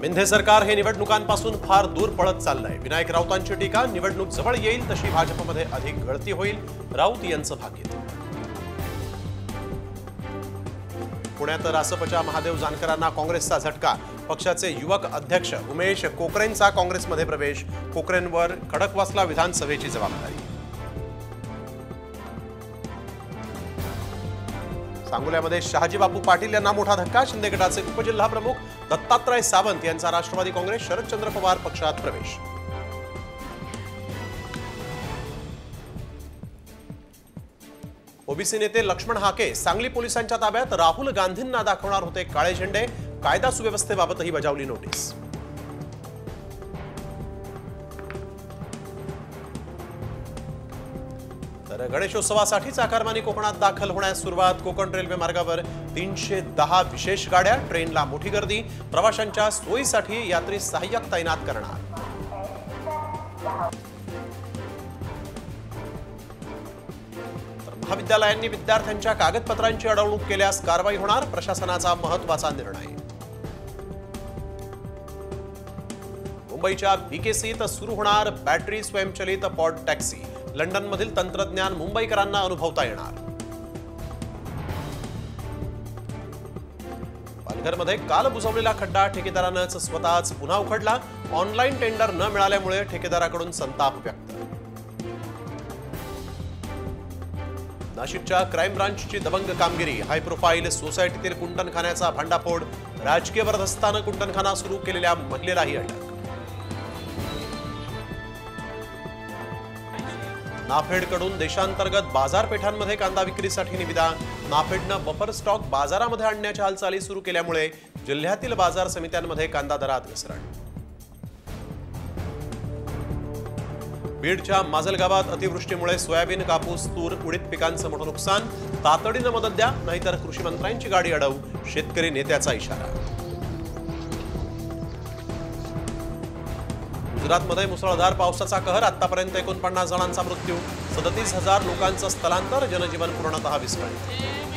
मिंधे सरकार हे निवडणुकांपासून फार दूर पळत चाललंय। विनायक राऊतांची टीका, निवडणूक जवळ येईल तशी भाजपमध्ये अधिक गळती होईल, राऊत यांचं भाकीत। पुण्यात रासपच्या महादेव जानकरांना काँग्रेसचा झटका, पक्षाचे युवक अध्यक्ष उमेश कोकरेंचा काँग्रेसमध्ये प्रवेश, कोकरेंवर खडकवासला विधानसभेची जबाबदारी। सांगोल्यामध्ये शहाजी बापू पाटील यांना मोठा धक्का, शिंदे गटाचे उपजिल्हा प्रमुख दत्तात्रय सावंत यांचा राष्ट्रवादी काँग्रेस शरदचंद्र पवार पक्षात प्रवेश। ओबीसी नेते लक्ष्मण हाके सांगली पोलिसांच्या ताब्यात, राहुल गांधींना दाखवणार होते काळे झेंडे, कायदा सुव्यवस्थेबाबतही बजावली नोटीस। तर गणेशोत्सवासाठीच आकारमानी कोकणात दाखल होण्यास सुरुवात, कोकण रेल्वे मार्गावर 310 विशेष गाड्या, ट्रेनला मोठी गर्दी, प्रवाशांच्या सोयीसाठी यात्री सहाय्यक तैनात करणार। महाविद्यालयांनी विद्यार्थ्यांच्या कागदपत्रांची अडवणूक केल्यास कारवाई होणार, प्रशासनाचा महत्त्वाचा निर्णय। मुंबईच्या बीकेसीत सुरू होणार बॅटरी स्वयंचलित पॉड टॅक्सी, लंडनमधील तंत्रज्ञान मुंबईकरांना अनुभवता येणार। पालघरमध्ये काल बुजवलेला खड्डा ठेकेदारानंच स्वतःच पुन्हा उखडला, ऑनलाईन टेंडर न मिळाल्यामुळे ठेकेदाराकडून संताप व्यक्त। नाशिकच्या क्राईम ब्रांचची दबंग कामगिरी, हाय प्रोफाईल सोसायटीतील कुंटणखान्याचा भांडाफोड, राजकीय बरदस्तानं कुंटणखाना सुरू केलेल्या महिलेलाही अटक। नाफेडकडून देशांतर्गत बाजारपेठांमध्ये कांदा विक्रीसाठी निविदा, नाफेडनं बफर स्टॉक बाजारामध्ये आणण्याच्या हालचाली सुरू केल्यामुळे जिल्ह्यातील बाजार समित्यांमध्ये कांदा दरात घसरण। बीडच्या माजलगावात अतिवृष्टीमुळे सोयाबीन, कापूस, तूर, उडीद पिकांचं मोठं नुकसान, तातडीनं मदत द्या नाहीतर कृषी मंत्र्यांची गाडी अडवू, शेतकरी नेत्याचा इशारा। गुजरातमध्ये मुसळधार पावसाचा कहर, आतापर्यंत 49 जणांचा मृत्यू, 37,000 लोकांचं स्थलांतर, जनजीवन पूर्णतः विस्कळीत।